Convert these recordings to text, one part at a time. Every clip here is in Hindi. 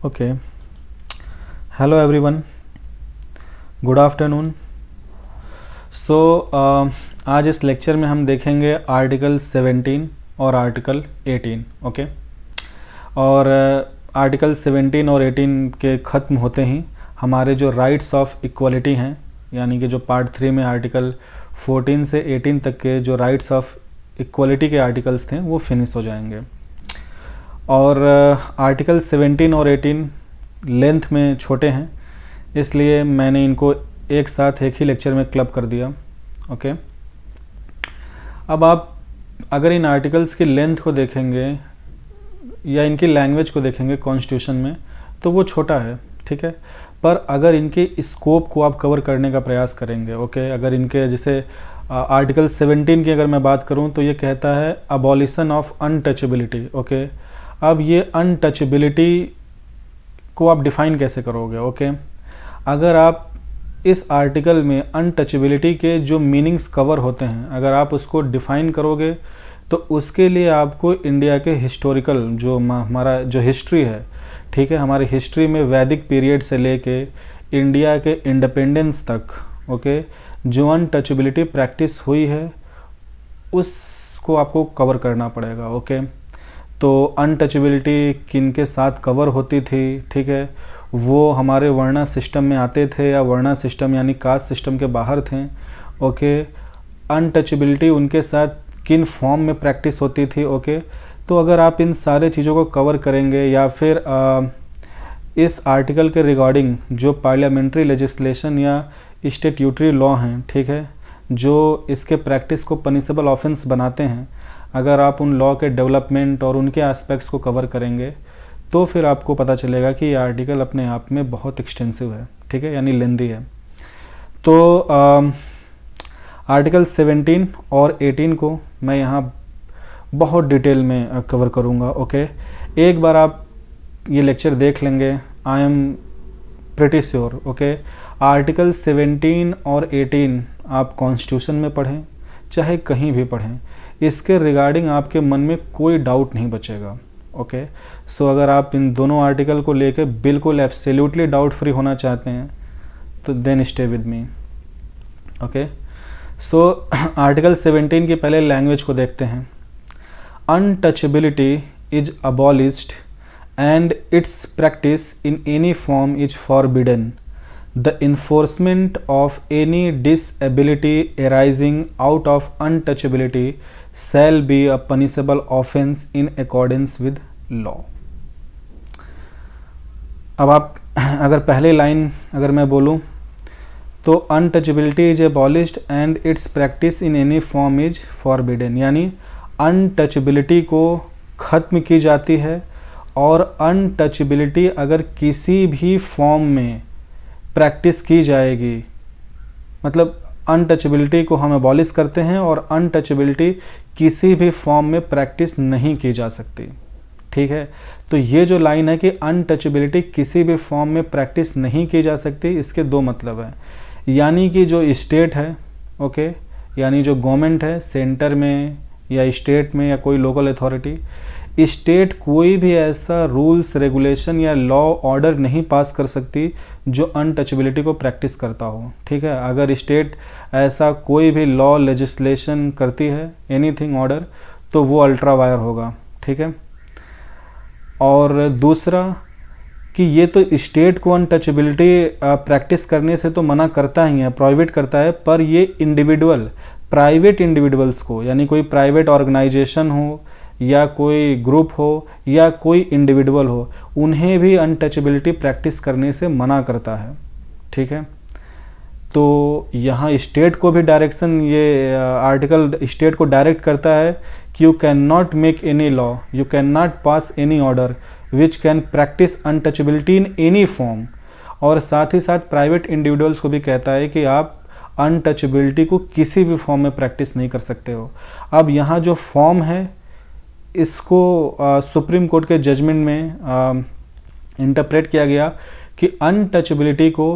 Okay, hello everyone, good afternoon. So आज इस लेक्चर में हम देखेंगे आर्टिकल 17 और आर्टिकल 18। ओके, और आर्टिकल 17 और 18 के ख़त्म होते ही हमारे जो राइट्स ऑफ इक्वलिटी हैं, यानी कि जो पार्ट 3 में आर्टिकल 14 से 18 तक के जो राइट्स ऑफ इक्वलिटी के आर्टिकल्स थे वो फिनिश हो जाएंगे। और आर्टिकल 17 और 18 लेंथ में छोटे हैं, इसलिए मैंने इनको एक साथ एक ही लेक्चर में क्लब कर दिया। ओके, अब आप अगर इन आर्टिकल्स की लेंथ को देखेंगे या इनकी लैंग्वेज को देखेंगे कॉन्स्टिट्यूशन में, तो वो छोटा है, ठीक है। पर अगर इनके स्कोप को आप कवर करने का प्रयास करेंगे, ओके, अगर इनके जैसे आर्टिकल 17 की अगर मैं बात करूं तो ये कहता है अबॉलिशन ऑफ अनटचेबिलिटी। ओके, अब ये अनटचेबिलिटी को आप डिफ़ाइन कैसे करोगे? ओके, अगर आप इस आर्टिकल में अनटचेबिलिटी के जो मीनिंग्स कवर होते हैं अगर आप उसको डिफ़ाइन करोगे तो उसके लिए आपको इंडिया के हिस्टोरिकल जो हमारा जो हिस्ट्री है, ठीक है, हमारी हिस्ट्री में वैदिक पीरियड से लेके इंडिया के इंडिपेंडेंस तक, ओके, जो अनटचेबिलिटी प्रैक्टिस हुई है उसको आपको कवर करना पड़ेगा। ओके, तो अनटचेबिलिटी किन के साथ कवर होती थी, ठीक है, वो हमारे वर्णा सिस्टम में आते थे या वर्णा सिस्टम यानी कास्ट सिस्टम के बाहर थे। ओके, अनटचेबिलिटी उनके साथ किन फॉर्म में प्रैक्टिस होती थी। ओके, तो अगर आप इन सारे चीज़ों को कवर करेंगे या फिर इस आर्टिकल के रिगार्डिंग जो पार्लियामेंट्री लेजिस्लेशन या स्टैट्यूटरी लॉ हैं, ठीक है, जो इसके प्रैक्टिस को पनिशेबल ऑफेंस बनाते हैं, अगर आप उन लॉ के डेवलपमेंट और उनके एस्पेक्ट्स को कवर करेंगे तो फिर आपको पता चलेगा कि ये आर्टिकल अपने आप में बहुत एक्सटेंसिव है, ठीक है, यानी लेंदी है। तो आर्टिकल 17 और 18 को मैं यहाँ बहुत डिटेल में कवर करूँगा। ओके, एक बार आप ये लेक्चर देख लेंगे, I am pretty sure. Okay, article 17 और 18 आप कॉन्स्टिट्यूशन में पढ़ें चाहे कहीं भी पढ़ें, इसके रिगार्डिंग आपके मन में कोई डाउट नहीं बचेगा। ओके, सो अगर आप इन दोनों आर्टिकल को लेकर बिल्कुल एब्सोल्युटली डाउट फ्री होना चाहते हैं तो then stay with me. Okay, so article 17 की पहले लैंग्वेज को देखते हैं। Untouchability is abolished and its practice in any form is forbidden. The enforcement of any disability arising out of untouchability shall be a punishable offense in accordance with law। अब आप अगर पहली लाइन अगर मैं बोलूँ तो untouchability is abolished and its practice in any form is forbidden, यानी अनटचेबिलिटी को ख़त्म की जाती है और अनटचेबिलिटी अगर किसी भी फॉर्म में प्रैक्टिस की जाएगी, मतलब अनटचेबिलिटी को हम अबॉलिश करते हैं और अनटचेबिलिटी किसी भी फॉर्म में प्रैक्टिस नहीं की जा सकती, ठीक है। तो ये जो लाइन है कि अनटचेबिलिटी किसी भी फॉर्म में प्रैक्टिस नहीं की जा सकती, इसके दो मतलब हैं, यानी कि जो स्टेट है, ओके, यानी जो गवर्नमेंट है सेंटर में या स्टेट में या कोई लोकल अथॉरिटी, स्टेट कोई भी ऐसा रूल्स रेगुलेशन या लॉ ऑर्डर नहीं पास कर सकती जो अनटचेबिलिटी को प्रैक्टिस करता हो, ठीक है। अगर स्टेट ऐसा कोई भी लॉ लेजिस्लेशन करती है, एनीथिंग ऑर्डर, तो वो अल्ट्रा वायर होगा, ठीक है। और दूसरा कि ये तो स्टेट को अनटचेबिलिटी प्रैक्टिस करने से तो मना करता ही है, प्रोहिबिट करता है, पर ये इंडिविजुअल प्राइवेट इंडिविजुअल्स को, यानी कोई प्राइवेट ऑर्गेनाइजेशन हो या कोई ग्रुप हो या कोई इंडिविजुअल हो, उन्हें भी अनटचेबिलिटी प्रैक्टिस करने से मना करता है, ठीक है। तो यहाँ स्टेट को भी डायरेक्शन, ये आर्टिकल स्टेट को डायरेक्ट करता है कि you can not make any law, you can not pass any order which can practice untouchability in any form, और साथ ही साथ प्राइवेट इंडिविजुअल्स को भी कहता है कि आप अनटचेबिलिटी को किसी भी फॉर्म में प्रैक्टिस नहीं कर सकते हो। अब यहाँ जो फॉर्म है इसको सुप्रीम कोर्ट के जजमेंट में इंटरप्रेट किया गया कि अनटचेबिलिटी को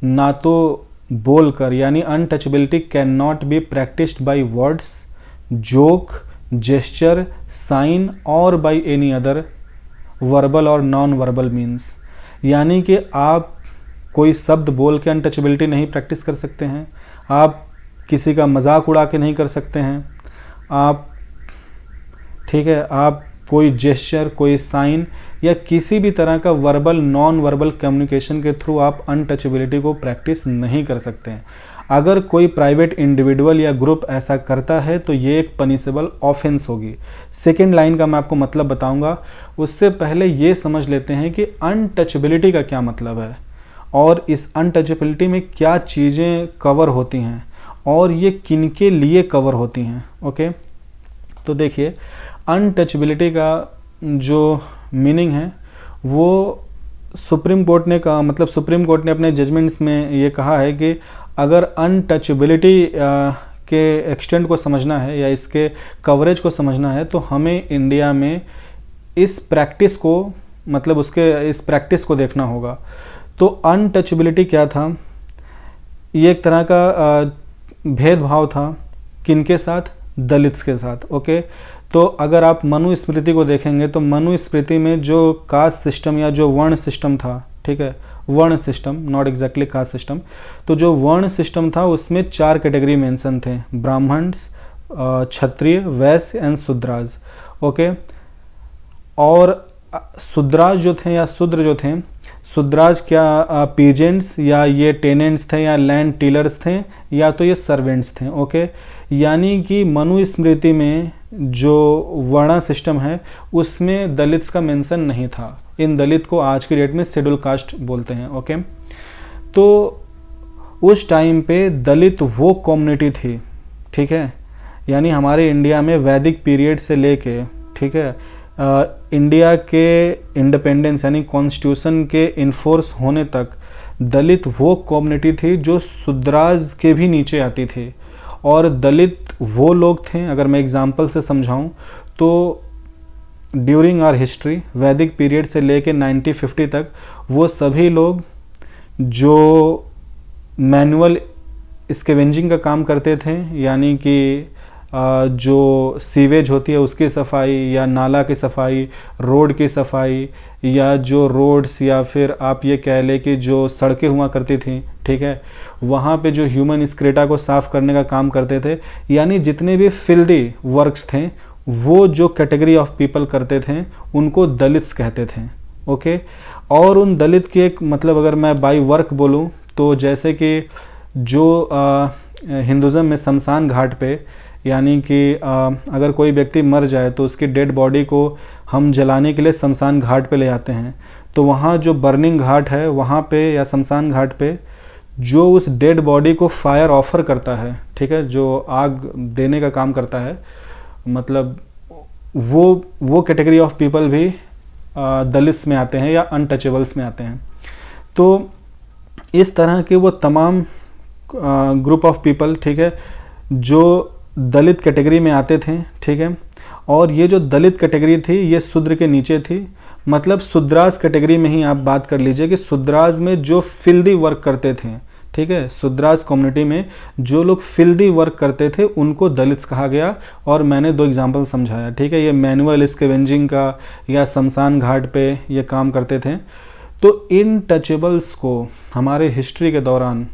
ना तो बोलकर, यानी untouchability can not be practised by words, joke, gesture, sign और बाय एनी अदर वर्बल और नॉन वर्बल मीन्स, यानी कि आप कोई शब्द बोल के अनटचेबिलिटी नहीं प्रैक्टिस कर सकते हैं, आप किसी का मजाक उड़ा के नहीं कर सकते हैं आप, ठीक है, आप कोई जेस्चर, कोई साइन या किसी भी तरह का वर्बल नॉन वर्बल कम्युनिकेशन के थ्रू आप अनटचेबिलिटी को प्रैक्टिस नहीं कर सकते हैं। अगर कोई प्राइवेट इंडिविजुअल या ग्रुप ऐसा करता है तो ये एक पनिशेबल ऑफेंस होगी। सेकेंड लाइन का मैं आपको मतलब बताऊंगा, उससे पहले ये समझ लेते हैं कि अनटचेबिलिटी का क्या मतलब है और इस अनटचेबिलिटी में क्या चीज़ें कवर होती हैं और ये किनके लिए कवर होती हैं। ओके, तो देखिए अनटचेबिलिटी का जो मीनिंग है वो सुप्रीम कोर्ट ने कहा, मतलब सुप्रीम कोर्ट ने अपने जजमेंट्स में ये कहा है कि अगर अनटचेबिलिटी के एक्सटेंट को समझना है या इसके कवरेज को समझना है तो हमें इंडिया में इस प्रैक्टिस को, मतलब उसके इस प्रैक्टिस को देखना होगा। तो अनटचेबिलिटी क्या था, ये एक तरह का भेदभाव था, किनके साथ, दलित्स के साथ। ओके, तो अगर आप मनुस्मृति को देखेंगे तो मनुस्मृति में जो कास्ट सिस्टम या जो वर्ण सिस्टम था, ठीक है, वर्ण system, not exactly caste system, तो जो वर्ण सिस्टम था उसमें 4 कैटेगरी मेंशन थे, Brahmins, Kshatriya, Vysya and Shudras. Okay, और शूद्राज जो थे या शूद्र जो थे, शूद्राज क्या पीजेंट्स या ये टेनेंट्स थे या लैंड टीलर्स थे या तो ये सर्वेंट्स थे। ओके, यानी कि मनुस्मृति में जो वर्णा सिस्टम है उसमें दलित्स का मेंशन नहीं था। इन दलित को आज की डेट में शेड्यूल कास्ट बोलते हैं। ओके, तो उस टाइम पे दलित वो कम्युनिटी थी, ठीक है, यानी हमारे इंडिया में वैदिक पीरियड से लेके, ठीक है, इंडिया के इंडिपेंडेंस यानी कॉन्स्टिट्यूशन के इन्फोर्स होने तक दलित वो कम्युनिटी थी जो शूद्राज के भी नीचे आती थी। और दलित वो लोग थे, अगर मैं एग्जांपल से समझाऊं तो ड्यूरिंग आवर हिस्ट्री वैदिक पीरियड से लेके 1950 तक वो सभी लोग जो मैनुअल स्कैवेंजिंग का काम करते थे, यानी कि जो सीवेज होती है उसकी सफाई या नाला की सफाई, रोड की सफाई, या जो रोड्स या फिर आप ये कह लें कि जो सड़कें हुआ करती थी, ठीक है, वहाँ पे जो ह्यूमन स्क्रेटा को साफ़ करने का काम करते थे, यानी जितने भी फिल्दी वर्क्स थे वो जो कैटेगरी ऑफ पीपल करते थे उनको दलित्स कहते थे। ओके, और उन दलित की एक मतलब अगर मैं बाई वर्क बोलूँ तो जैसे कि जो हिंदुज़म में शमशान घाट पे, यानी कि अगर कोई व्यक्ति मर जाए तो उसकी डेड बॉडी को हम जलाने के लिए शमशान घाट पे ले जाते हैं, तो वहाँ जो बर्निंग घाट है वहाँ पे या शमशान घाट पे जो उस डेड बॉडी को फायर ऑफर करता है, ठीक है, जो आग देने का काम करता है, मतलब वो कैटेगरी ऑफ पीपल भी दलित्स में आते हैं या अनटचेबल्स में आते हैं। तो इस तरह के वो तमाम ग्रुप ऑफ पीपल, ठीक है, जो दलित कैटेगरी में आते थे, ठीक है, और ये जो दलित कैटेगरी थी ये शूद्र के नीचे थी। मतलब शूद्राज कैटेगरी में ही आप बात कर लीजिए कि शूद्राज में जो फिल्दी वर्क करते थे, ठीक है, शूद्राज कम्युनिटी में जो लोग फिल्दी वर्क करते थे उनको दलित्स कहा गया। और मैंने 2 एग्जाम्पल समझाया, ठीक है, ये मैनुअल स्कैवेंजिंग का या शमशान घाट पे ये काम करते थे। तो इन टचेबल्स को हमारे हिस्ट्री के दौरान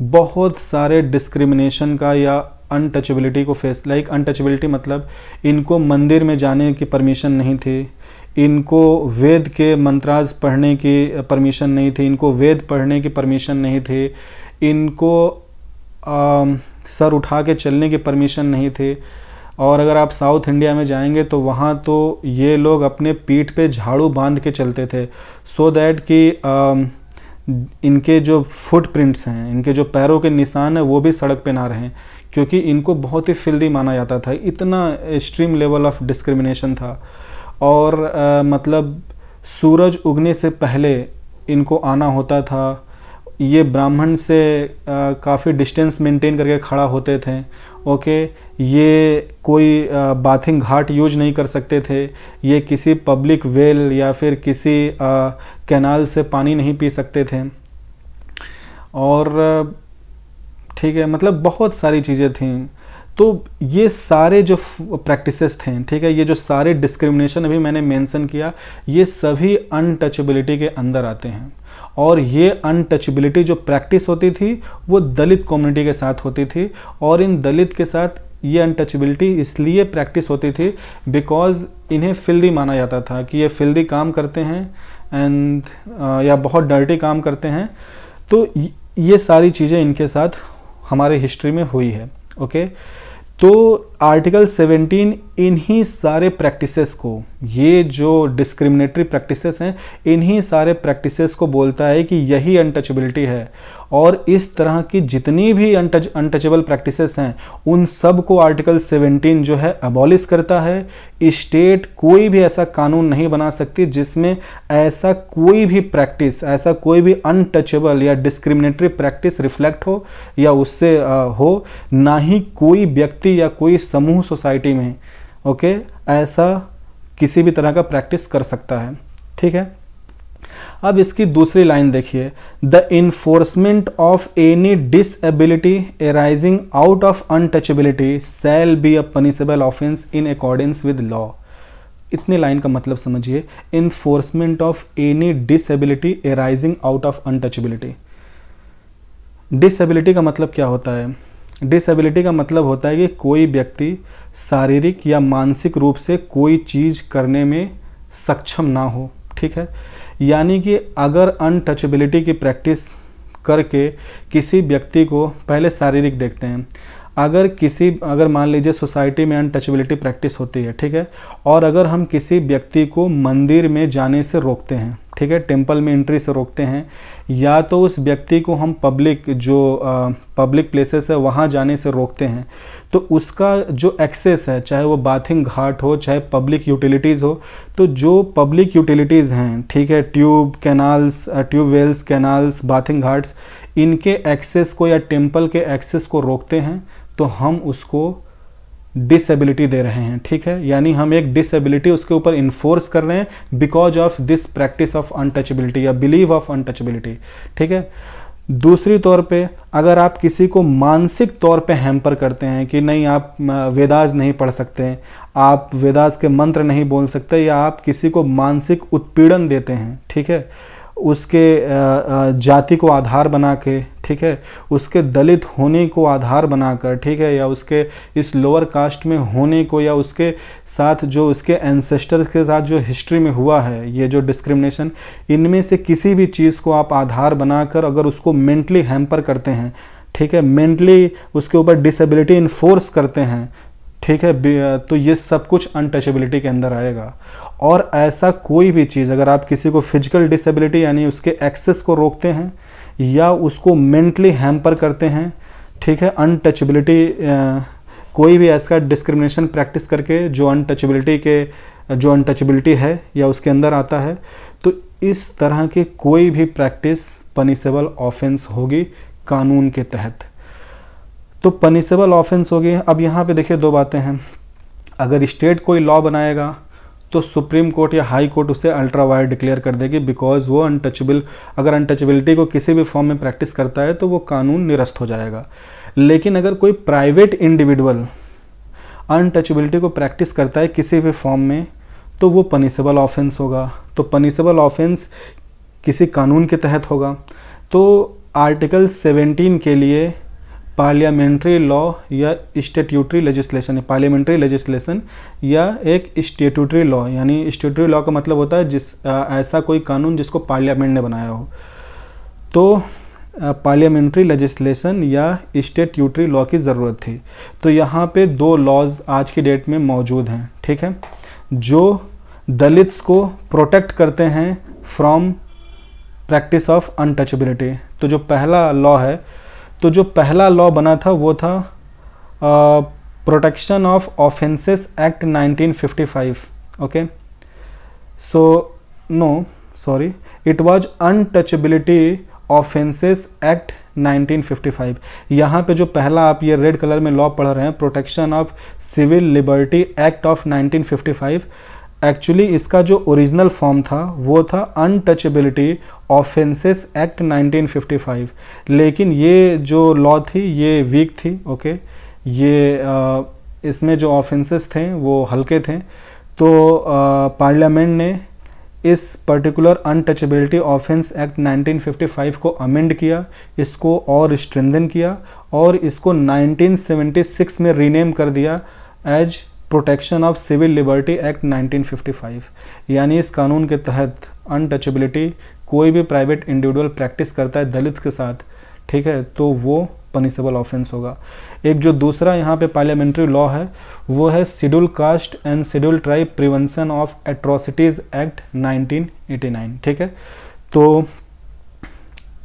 बहुत सारे डिस्क्रिमिनेशन का या अनटचेबिलिटी को फेस, लाइक अनटचेबिलिटी मतलब इनको मंदिर में जाने की परमिशन नहीं थी, इनको वेद के मंत्राज पढ़ने की परमिशन नहीं थी, इनको वेद पढ़ने की परमिशन नहीं थी, इनको सर उठा के चलने की परमिशन नहीं थी। और अगर आप साउथ इंडिया में जाएंगे तो वहाँ तो ये लोग अपने पीठ पे झाड़ू बांध के चलते थे, सो दैट कि इनके जो फुटप्रिंट्स हैं, इनके जो पैरों के निशान हैं वो भी सड़क पे ना रहें, क्योंकि इनको बहुत ही फिल्दी माना जाता था। इतना एक्सट्रीम लेवल ऑफ डिस्क्रिमिनेशन था। और मतलब सूरज उगने से पहले इनको आना होता था, ये ब्राह्मण से काफ़ी डिस्टेंस मेंटेन करके खड़ा होते थे। ओके, ये कोई बाथिंग घाट यूज नहीं कर सकते थे, ये किसी पब्लिक वेल या फिर किसी कैनाल से पानी नहीं पी सकते थे। और ठीक है, मतलब बहुत सारी चीज़ें थीं। तो ये सारे जो प्रैक्टिसेस थे, ठीक है, ये जो सारे डिस्क्रिमिनेशन अभी मैंने मेंशन किया, ये सभी अनटचेबिलिटी के अंदर आते हैं। और ये अनटचेबिलिटी जो प्रैक्टिस होती थी वो दलित कम्युनिटी के साथ होती थी, और इन दलित के साथ ये अनटचेबिलिटी इसलिए प्रैक्टिस होती थी बिकॉज इन्हें फिल्दी माना जाता था कि ये फिल्दी काम करते हैं एंड या बहुत डर्टी काम करते हैं। तो ये सारी चीज़ें इनके साथ हमारे हिस्ट्री में हुई है। ओके, तो आर्टिकल 17 इन्हीं सारे प्रैक्टिसेस को, ये जो डिस्क्रिमिनेटरी प्रैक्टिसेस हैं, इन्हीं सारे प्रैक्टिसेस को बोलता है कि यही अनटचेबिलिटी है। और इस तरह की जितनी भी अनटचेबल प्रैक्टिसेस हैं उन सब को आर्टिकल 17 जो है अबॉलिश करता है। स्टेट कोई भी ऐसा कानून नहीं बना सकती जिसमें ऐसा कोई भी प्रैक्टिस, ऐसा कोई भी अनटचेबल या डिस्क्रिमिनेटरी प्रैक्टिस रिफ्लेक्ट हो या उससे हो, ना ही कोई व्यक्ति या कोई समूह सोसाइटी में ओके ऐसा किसी भी तरह का प्रैक्टिस कर सकता है। ठीक है, अब इसकी दूसरी लाइन देखिए, the enforcement of any disability arising out of untouchability shall be a punishable offence in accordance with law. इतनी लाइन का मतलब समझिए, enforcement of any disability arising out of untouchability. Disability का मतलब क्या होता है? डिसएबिलिटी का मतलब होता है कि कोई व्यक्ति शारीरिक या मानसिक रूप से कोई चीज़ करने में सक्षम ना हो। ठीक है, यानी कि अगर अनटचेबिलिटी की प्रैक्टिस करके किसी व्यक्ति को, पहले शारीरिक देखते हैं, अगर मान लीजिए सोसाइटी में अनटचेबिलिटी प्रैक्टिस होती है, ठीक है, और अगर हम किसी व्यक्ति को मंदिर में जाने से रोकते हैं, ठीक है, टेंपल में एंट्री से रोकते हैं, या तो उस व्यक्ति को हम पब्लिक प्लेसेस है वहाँ जाने से रोकते हैं, तो उसका जो एक्सेस है, चाहे वो बाथिंग घाट हो, चाहे पब्लिक यूटिलिटीज़ हो, तो जो पब्लिक यूटिलिटीज़ हैं, ठीक है, ट्यूबवेल्स, कैनाल्स, बाथिंग घाट्स, इनके एक्सेस को या टेंपल के एक्सेस को रोकते हैं, तो हम उसको डिसेबिलिटी दे रहे हैं। ठीक है, यानी हम एक डिसेबिलिटी उसके ऊपर इन्फोर्स कर रहे हैं because of this practice of untouchability या बिलीव ऑफ अनटचेबिलिटी। ठीक है, दूसरी तौर पे अगर आप किसी को मानसिक तौर पे हैम्पर करते हैं कि नहीं आप वेदास नहीं पढ़ सकते, आप वेदास के मंत्र नहीं बोल सकते, या आप किसी को मानसिक उत्पीड़न देते हैं, ठीक है, उसके जाति को आधार बना के, ठीक है, उसके दलित होने को आधार बनाकर, ठीक है, या उसके इस लोअर कास्ट में होने को, या उसके साथ जो उसके एंसेस्टर्स के साथ जो हिस्ट्री में हुआ है, ये जो डिस्क्रिमिनेशन, इनमें से किसी भी चीज़ को आप आधार बनाकर अगर उसको मेंटली हैम्पर करते हैं, ठीक है, मेंटली उसके ऊपर डिसेबिलिटी इन्फोर्स करते हैं, ठीक है, तो ये सब कुछ अनटचेबिलिटी के अंदर आएगा। और ऐसा कोई भी चीज़, अगर आप किसी को फिजिकल डिसेबिलिटी यानी उसके एक्सेस को रोकते हैं या उसको मेंटली हैम्पर करते हैं, ठीक है, अनटचेबिलिटी कोई भी ऐसा डिस्क्रिमिनेशन प्रैक्टिस करके जो अनटचेबिलिटी है या उसके अंदर आता है, तो इस तरह की कोई भी प्रैक्टिस पनिशेबल ऑफेंस होगी कानून के तहत। तो पनिशेबल ऑफेंस होगी। अब यहाँ पे देखिए दो बातें हैं, अगर स्टेट कोई लॉ बनाएगा तो सुप्रीम कोर्ट या हाई कोर्ट उसे अल्ट्रा वायर्स डिक्लेयर कर देगी बिकॉज वो अगर अनटचेबिलिटी को किसी भी फॉर्म में प्रैक्टिस करता है तो वो कानून निरस्त हो जाएगा। लेकिन अगर कोई प्राइवेट इंडिविजुअल अनटचेबिलिटी को प्रैक्टिस करता है किसी भी फॉर्म में तो वो पनिशेबल ऑफेंस होगा। तो पनिशेबल ऑफेंस किसी कानून के तहत होगा। तो आर्टिकल 17 के लिए पार्लियामेंट्री लॉ या स्टैट्यूटरी लेजिस्लेशन, पार्लियामेंट्री लेजिस्लेशन या एक स्टैट्यूटरी लॉ, यानी स्टैट्यूटरी लॉ का मतलब होता है ऐसा कोई कानून जिसको पार्लियामेंट ने बनाया हो, तो पार्लियामेंट्री लेजिस्लेशन या स्टैट्यूटरी लॉ की ज़रूरत थी। तो यहाँ पे दो लॉज आज की डेट में मौजूद हैं, ठीक है, जो दलित्स को प्रोटेक्ट करते हैं फ्रॉम प्रैक्टिस ऑफ अनटचेबिलिटी। तो जो पहला लॉ है, तो जो पहला लॉ बना था वो था protection of offences act 1955। Okay, so no sorry, it was untouchability offences act 1955। यहाँ पे जो पहला आप ये रेड कलर में लॉ पढ़ रहे हैं, protection of civil liberty act of 1955, actually इसका जो ओरिजिनल फॉर्म था वो था अनटचेबिलिटी ऑफेंसेस एक्ट 1955। लेकिन ये जो लॉ थी ये वीक थी, ओके, ये इसमें जो ऑफेंसेस थे वो हल्के थे, तो पार्लियामेंट ने इस पर्टिकुलर अनटचेबिलिटी ऑफेंस एक्ट 1955 को अमेंड किया, इसको और स्ट्रेंथन किया और इसको 1976 में रीनेम कर दिया as protection of civil liberty act 1955। यानी इस कानून के तहत अनटचेबिलिटी कोई भी प्राइवेट इंडिविजुअल प्रैक्टिस करता है दलित्स के साथ, ठीक है, तो वो पनिशेबल ऑफेंस होगा। एक जो दूसरा यहाँ पे पार्लियामेंट्री लॉ है वो है schedule caste and schedule tribe prevention of atrocities act 1989, ठीक है। तो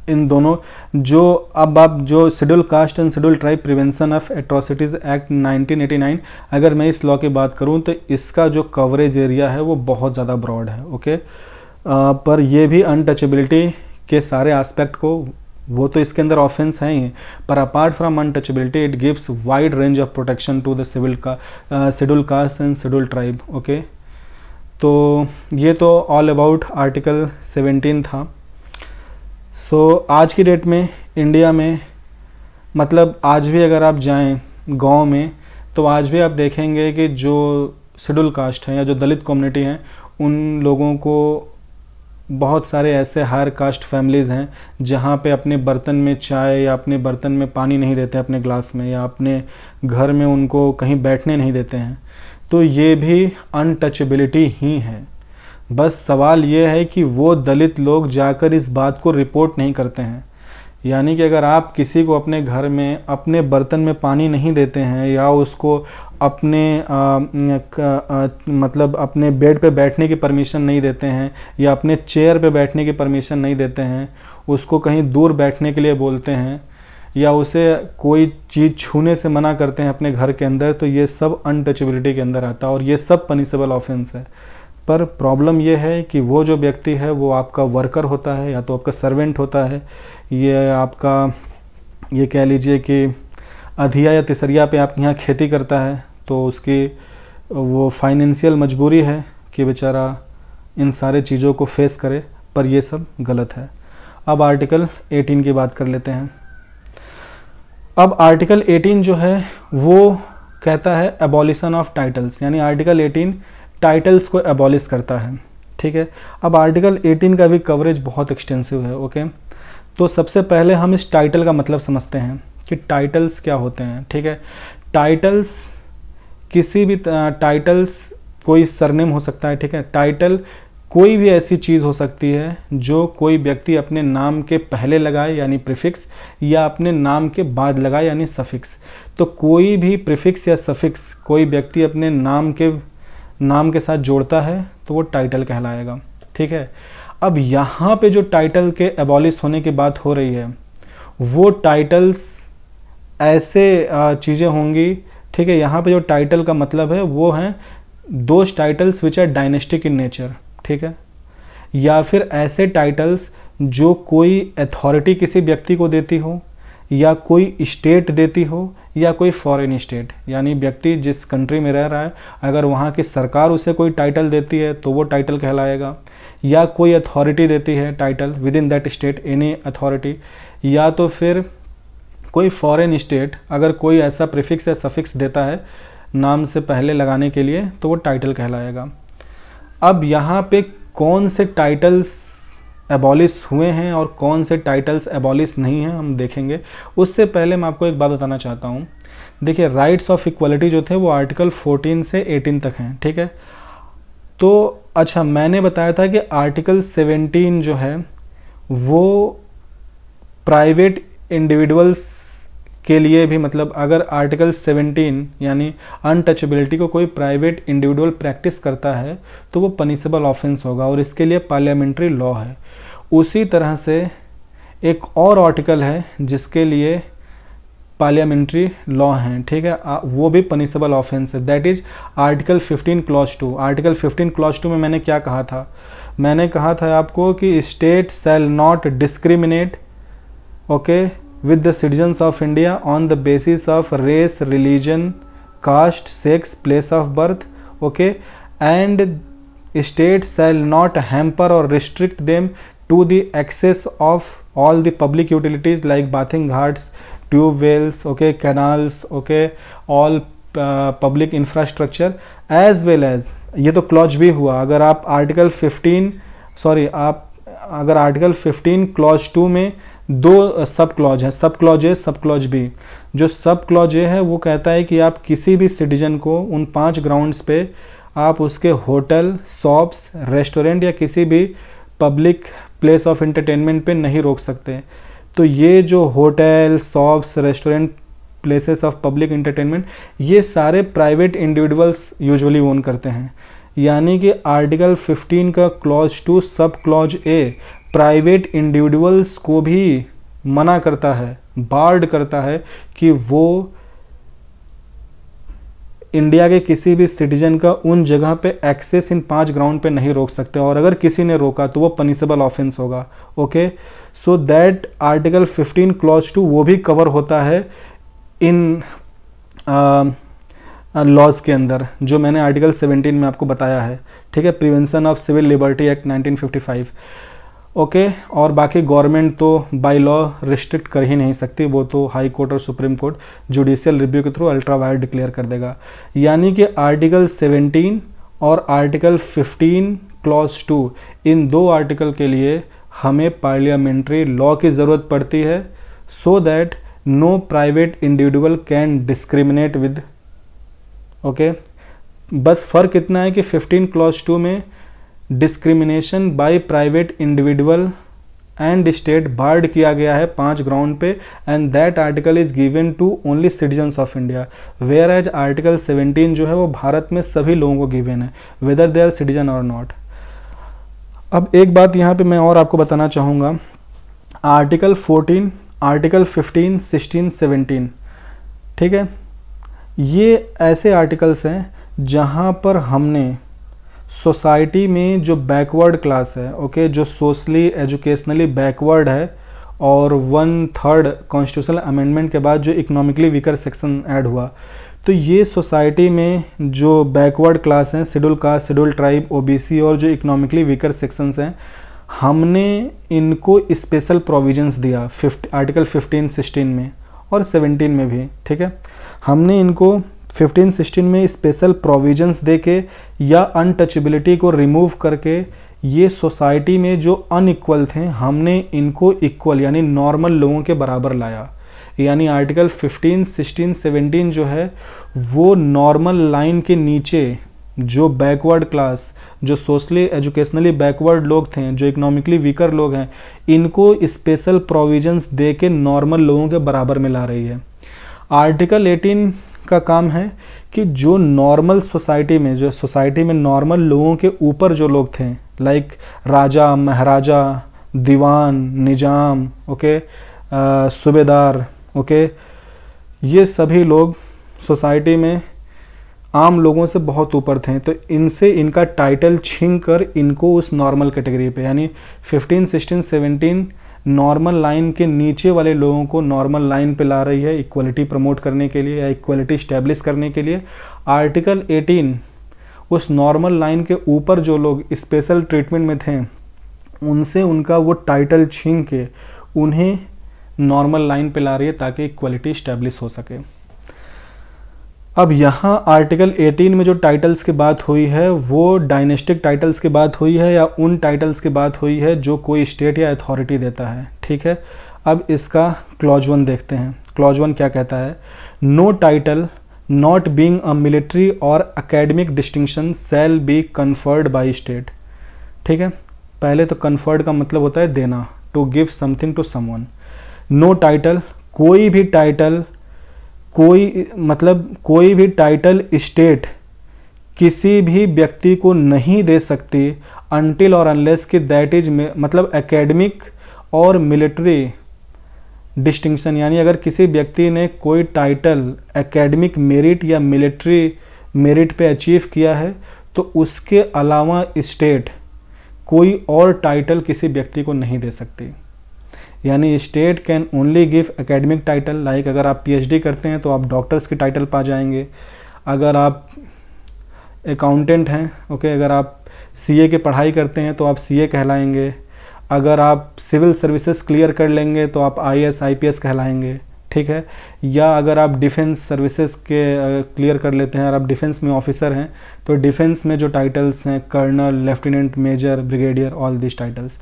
इन दोनों जो अब आप जो schedule caste and schedule tribe prevention of atrocities act 1989, अगर मैं इस लॉ की बात करूँ तो इसका जो कवरेज एरिया है वो बहुत ज़्यादा ब्रॉड है, ओके। पर ये भी अनटचेबिलिटी के सारे एस्पेक्ट को, वो तो इसके अंदर ऑफेंस है ही, पर apart from untouchability it gives wide range of protection to the civil का schedule caste and schedule tribe, okay. तो ये तो ऑल अबाउट आर्टिकल 17 था। सो आज की डेट में इंडिया में, मतलब आज भी अगर आप जाएं गांव में तो आज भी आप देखेंगे कि जो शेड्यूल कास्ट हैं या जो दलित कम्युनिटी हैं उन लोगों को बहुत सारे ऐसे हायर कास्ट फैमिलीज़ हैं जहाँ पे अपने बर्तन में चाय या अपने बर्तन में पानी नहीं देते अपने ग्लास में, या अपने घर में उनको कहीं बैठने नहीं देते हैं। तो ये भी अनटचेबिलिटी ही है। बस सवाल ये है कि वो दलित लोग जाकर इस बात को रिपोर्ट नहीं करते हैं। यानी कि अगर आप किसी को अपने घर में अपने बर्तन में पानी नहीं देते हैं या उसको अपने मतलब अपने बेड पे बैठने की परमिशन नहीं देते हैं या अपने चेयर पे बैठने की परमिशन नहीं देते हैं, उसको कहीं दूर बैठने के लिए बोलते हैं या उसे कोई चीज़ छूने से मना करते हैं अपने घर के अंदर, तो ये सब अनटचेबिलिटी के अंदर आता है और ये सब पनिशेबल ऑफेंस है। पर प्रॉब्लम ये है कि वो जो व्यक्ति है वो आपका वर्कर होता है या तो आपका सर्वेंट होता है, ये आपका, ये कह लीजिए कि अधिया या तिसरिया पे आपके यहाँ खेती करता है, तो उसकी वो फाइनेंशियल मजबूरी है कि बेचारा इन सारे चीज़ों को फेस करे, पर ये सब गलत है। अब आर्टिकल 18 की बात कर लेते हैं। अब आर्टिकल 18 जो है वो कहता है एबॉलिशन ऑफ टाइटल्स, यानी आर्टिकल 18 टाइटल्स को एबॉलिश करता है, ठीक है। अब आर्टिकल 18 का भी कवरेज बहुत एक्सटेंसिव है, ओके। तो सबसे पहले हम इस टाइटल का मतलब समझते हैं कि टाइटल्स क्या होते हैं, ठीक है। टाइटल्स किसी भी टाइटल्स कोई सरनेम हो सकता है, ठीक है। टाइटल कोई भी ऐसी चीज़ हो सकती है जो कोई व्यक्ति अपने नाम के पहले लगाए यानी प्रीफिक्स, या अपने नाम के बाद लगाए यानी सफिक्स। तो कोई भी प्रीफिक्स या सफिक्स कोई व्यक्ति अपने नाम के साथ जोड़ता है तो वो टाइटल कहलाएगा, ठीक है। अब यहाँ पे जो टाइटल के एबॉलिश होने की बात हो रही है वो टाइटल्स ऐसे चीज़ें होंगी, ठीक है। यहाँ पे जो टाइटल का मतलब है वो हैं those titles which are dynastic in nature, ठीक है, या फिर ऐसे टाइटल्स जो कोई अथॉरिटी किसी व्यक्ति को देती हो या कोई स्टेट देती हो या कोई फॉरेन स्टेट, यानी व्यक्ति जिस कंट्री में रह रहा है अगर वहाँ की सरकार उसे कोई टाइटल देती है तो वो टाइटल कहलाएगा, या कोई अथॉरिटी देती है title with in that state any authority, या तो फिर कोई फॉरेन स्टेट अगर कोई ऐसा प्रीफिक्स या सफिक्स देता है नाम से पहले लगाने के लिए तो वो टाइटल कहलाएगा। अब यहाँ पे कौन से टाइटल्स एबॉलिश हुए हैं और कौन से टाइटल्स एबॉलिश नहीं हैं हम देखेंगे। उससे पहले मैं आपको एक बात बताना चाहता हूँ। देखिए, राइट्स ऑफ इक्वलिटी जो थे वो आर्टिकल 14 से 18 तक हैं, ठीक है। तो अच्छा, मैंने बताया था कि आर्टिकल 17 जो है वो प्राइवेट इंडिविजुअल्स के लिए भी, मतलब अगर आर्टिकल 17 यानी अनटचेबिलिटी को कोई प्राइवेट इंडिविजुअल प्रैक्टिस करता है तो वो पनिशेबल ऑफेंस होगा और इसके लिए पार्लियामेंट्री लॉ है। उसी तरह से एक और आर्टिकल है जिसके लिए पार्लियामेंट्री लॉ हैं, ठीक है, वो भी पनिशेबल ऑफेंस है, that is article 15 clause 2। Article 15 clause 2 में मैंने क्या कहा था? मैंने कहा था आपको कि state shall not discriminate, okay, with the citizens of India on the basis of race, religion, caste, sex, place of birth, okay, and state shall not hamper or restrict them to the access of all the public utilities like bathing ghats, tube wells, okay, canals, okay, all public infrastructure as well as, ये तो क्लॉज भी हुआ। अगर आप आर्टिकल 15 क्लॉज 2 में दो सब क्लॉज हैं, sub clause A, sub clause B. जो सब क्लॉज ए है वो कहता है कि आप किसी भी सिटीजन को उन 5 ग्राउंड्स पे आप उसके होटल, शॉप्स, रेस्टोरेंट या किसी भी पब्लिक प्लेस ऑफ एंटरटेनमेंट पे नहीं रोक सकते। तो ये जो hotel, shops, restaurant, places of public entertainment, ये सारे प्राइवेट इंडिविजुअल्स यूजुअली ओन करते हैं। यानी कि आर्टिकल 15 का clause 2 sub clause A private individuals को भी मना करता है, बार्ड करता है कि वो इंडिया के किसी भी सिटीजन का उन जगह पे एक्सेस इन 5 ग्राउंड पे नहीं रोक सकते, और अगर किसी ने रोका तो वो पनिशेबल ऑफेंस होगा। Okay, so that article 15 clause 2 वो भी कवर होता है इन लॉज के अंदर, जो मैंने आर्टिकल 17 में आपको बताया है। ठीक है, prevention of civil liberty act 1955। Okay, और बाकी गवर्नमेंट तो बाय लॉ रिस्ट्रिक्ट कर ही नहीं सकती, वो तो हाई कोर्ट और सुप्रीम कोर्ट जुडिशियल रिव्यू के थ्रू अल्ट्रा वायलेट डिक्लेयर कर देगा। यानी कि आर्टिकल 17 और आर्टिकल 15 क्लॉज 2, इन दो आर्टिकल के लिए हमें पार्लियामेंट्री लॉ की ज़रूरत पड़ती है, so that no private individual can discriminate with. Okay, बस फ़र्क इतना है कि 15 क्लॉज 2 में discrimination by private individual and state barred किया गया है 5 ग्राउंड पे, and that article is given to only citizens of India, whereas article 17 जो है वो भारत में सभी लोगों को गिवन है, वेदर दे आर सिटीजन और नॉट। अब एक बात यहाँ पे मैं और आपको बताना चाहूँगा, आर्टिकल 14, आर्टिकल 15, 16, 17, ठीक है, ये ऐसे आर्टिकल्स हैं जहाँ पर हमने सोसाइटी में जो बैकवर्ड क्लास है, ओके, जो सोशली एजुकेशनली बैकवर्ड है, और 1/3 कॉन्स्टिट्यूशनल अमेंडमेंट के बाद जो इकोनॉमिकली वीकर सेक्शन ऐड हुआ, तो ये सोसाइटी में जो बैकवर्ड क्लास हैं, schedule caste, schedule tribe, OBC और जो इकोनॉमिकली वीकर सेक्शंस हैं, हमने इनको स्पेशल प्रोविजंस दिया आर्टिकल 15, 16 में और 17 में भी। ठीक है, हमने इनको 15, 16 में स्पेशल प्रोविजंस देके या अनटचेबिलिटी को रिमूव करके ये सोसाइटी में जो अनइक्वल थे हमने इनको इक्वल यानी नॉर्मल लोगों के बराबर लाया। यानी आर्टिकल 15, 16, 17 जो है वो नॉर्मल लाइन के नीचे जो बैकवर्ड क्लास, जो सोशली एजुकेशनली बैकवर्ड लोग थे, जो इकोनॉमिकली वीकर लोग हैं, इनको स्पेशल प्रोविजंस दे के नॉर्मल लोगों के बराबर में ला रही है। आर्टिकल 18 का काम है कि जो नॉर्मल सोसाइटी में, जो सोसाइटी में नॉर्मल लोगों के ऊपर जो लोग थे, लाइक राजा, महाराजा, दीवान, निजाम, ओके, सूबेदार, ओके, ये सभी लोग सोसाइटी में आम लोगों से बहुत ऊपर थे, तो इनसे इनका टाइटल छीन कर इनको उस नॉर्मल कैटेगरी पे, यानी 15, 16, 17 नॉर्मल लाइन के नीचे वाले लोगों को नॉर्मल लाइन पे ला रही है, इक्वलिटी प्रमोट करने के लिए या इक्वलिटी इस्टेब्लिश करने के लिए। आर्टिकल 18 उस नॉर्मल लाइन के ऊपर जो लोग स्पेशल ट्रीटमेंट में थे उनसे उनका वो टाइटल छीन के उन्हें नॉर्मल लाइन पे ला रही है ताकि इक्वलिटी इस्टेब्लिश हो सके। अब यहाँ आर्टिकल 18 में जो टाइटल्स की बात हुई है वो डायनेस्टिक टाइटल्स की बात हुई है या उन टाइटल्स की बात हुई है जो कोई स्टेट या अथॉरिटी देता है। ठीक है, अब इसका क्लॉज 1 देखते हैं। क्लॉज 1 क्या कहता है? No title not being a military और academic distinction shall be conferred by state. ठीक है, पहले तो कन्फर्ड का मतलब होता है देना, to give something to someone. No title, कोई भी टाइटल, कोई भी टाइटल स्टेट किसी भी व्यक्ति को नहीं दे सकती अनटिल और अनलेस कि दैट इज मतलब एकेडमिक और मिलिट्री डिस्टिंक्शन, यानी अगर किसी व्यक्ति ने कोई टाइटल एकेडमिक मेरिट या मिलिट्री मेरिट पे अचीव किया है तो उसके अलावा स्टेट कोई और टाइटल किसी व्यक्ति को नहीं दे सकती। यानी state can only give academic title, like अगर आप पीएचडी करते हैं तो आप डॉक्टर्स की टाइटल पा जाएंगे, अगर आप अकाउंटेंट हैं, ओके, अगर आप सीए की पढ़ाई करते हैं तो आप सीए कहलाएंगे, अगर आप सिविल सर्विसेज क्लियर कर लेंगे तो आप आईएएस आईपीएस कहलाएंगे। ठीक है। या अगर आप डिफेंस सर्विसेज के क्लियर कर लेते हैं और आप डिफेंस में ऑफिसर हैं तो डिफेंस में जो टाइटल्स हैं colonel, lieutenant, major, brigadier, all this titles.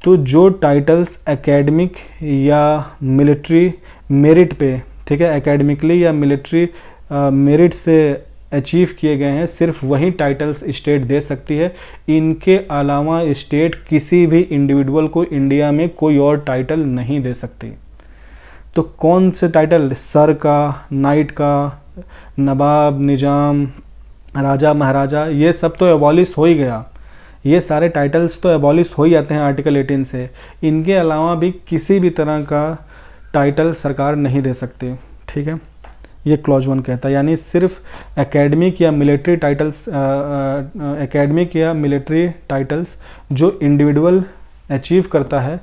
तो जो टाइटल्स एकेडमिक या मिलिट्री मेरिट पे, ठीक है, एकेडमिकली या मिलिट्री मेरिट से अचीव किए गए हैं, सिर्फ वही टाइटल्स स्टेट दे सकती है। इनके अलावा स्टेट किसी भी इंडिविजुअल को इंडिया में कोई और टाइटल नहीं दे सकती। तो कौन से टाइटल? सर का, नाइट का, नवाब, निजाम, राजा, महाराजा, ये सब तो एबॉलिश हो ही गया। ये सारे टाइटल्स तो एबॉलिश हो ही जाते हैं आर्टिकल 18 से। इनके अलावा भी किसी भी तरह का टाइटल सरकार नहीं दे सकती, ठीक है। ये क्लॉज 1 कहता है, यानी सिर्फ एकेडमिक या मिलिट्री टाइटल्स, एकेडमिक या मिलिट्री टाइटल्स जो इंडिविजुअल अचीव करता है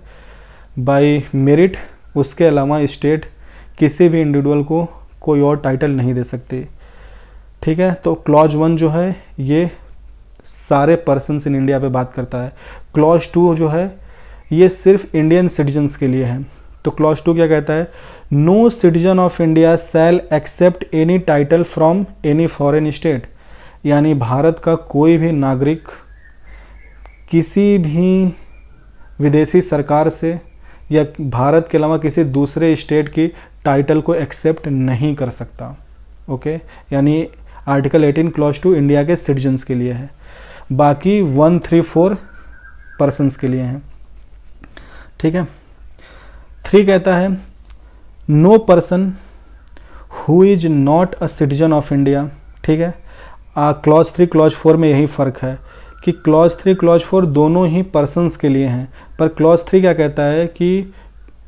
बाय मेरिट, उसके अलावा स्टेट किसी भी इंडिविजुअल को कोई और टाइटल नहीं दे सकती, ठीक है। तो क्लॉज 1 जो है ये सारे पर्सन्स इन इंडिया पे बात करता है। क्लॉज 2 जो है ये सिर्फ इंडियन सिटीजन्स के लिए है। तो क्लॉज 2 क्या कहता है? No citizen of India shall accept any title from any foreign state, यानी भारत का कोई भी नागरिक किसी भी विदेशी सरकार से या भारत के अलावा किसी दूसरे स्टेट की टाइटल को एक्सेप्ट नहीं कर सकता, ओके। यानी आर्टिकल 18 क्लॉज 2 इंडिया के सिटीजन्स के लिए है, बाकी 1, 3, 4 पर्सन्स के लिए हैं, ठीक है। 3 कहता है no person who is not a citizen of India, ठीक है। क्लॉज 3 क्लॉज 4 में यही फ़र्क है कि क्लॉज 3 क्लॉज 4 दोनों ही पर्सन्स के लिए हैं, पर क्लॉज 3 क्या कहता है कि